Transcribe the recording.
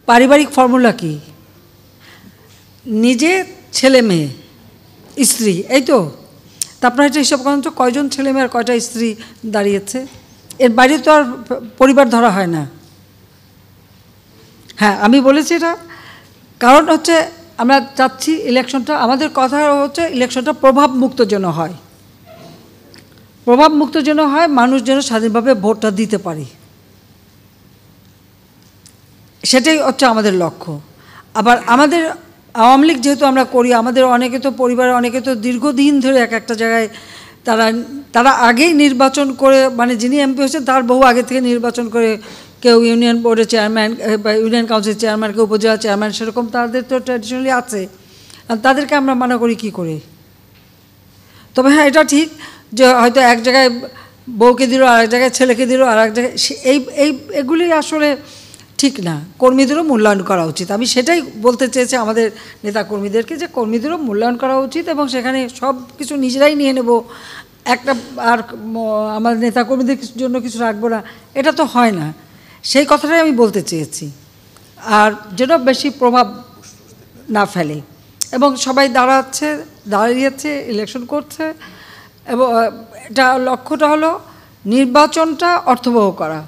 পারিবারিক ফর্মুলা কি? নিজে, ছেলে মেয়ে, স্ত্রী, এই তো। তারপরে একটা হিসাব করেন তো কয়জন ছেলে মেয়ে আর কয়টা স্ত্রী দাঁড়িয়েছে? এর বাইরে তো আর পরিবার ধরা হয় না। হ্যাঁ, আমি বলেছি এটা কারণ হচ্ছে আমরা চাচ্ছি ইলেকশনটা, আমাদের কথা হচ্ছে ইলেকশনটা প্রভাবমুক্ত যেন হয়, প্রভাবমুক্ত যেন হয়, মানুষ যেন স্বাধীনভাবে ভোটটা দিতে পারে, সেটাই হচ্ছে আমাদের লক্ষ্য। আবার আমাদের আওয়ামী লীগ যেহেতু আমরা করি, আমাদের অনেকে তো পরিবারে অনেকে তো দীর্ঘদিন ধরে এক একটা জায়গায় তারা আগেই নির্বাচন করে, মানে যিনি এমপি হয়েছেন তার বহু আগে থেকে নির্বাচন করে, কেউ ইউনিয়ন বোর্ডের চেয়ারম্যান বা ইউনিয়ন কাউন্সিল চেয়ারম্যান, কেউ উপজেলা চেয়ারম্যান, সেরকম তাদের তো ট্র্যাডিশনালি আছে। তাদেরকে আমরা মানা করি কি করে? তবে হ্যাঁ, এটা ঠিক যে হয়তো এক জায়গায় বউকে দিল, আর এক জায়গায় ছেলেকে দিল, আর এক জায়গায় এগুলি আসলে ঠিক না। কর্মীদেরও মূল্যায়ন করা উচিত। আমি সেটাই বলতে চেয়েছি আমাদের নেতাকর্মীদেরকে, যে কর্মীদেরও মূল্যায়ন করা উচিত এবং সেখানে সব কিছু নিজেরাই নিয়ে নেব, একটা আর আমাদের নেতাকর্মীদের জন্য কিছু রাখবো না, এটা তো হয় না। সেই কথাটাই আমি বলতে চেয়েছি। আর যেন বেশি প্রভাব না ফেলে, এবং সবাই দাঁড়িয়েছে, ইলেকশন করছে, এবং এটা লক্ষ্যটা হলো নির্বাচনটা অর্থবহ করা।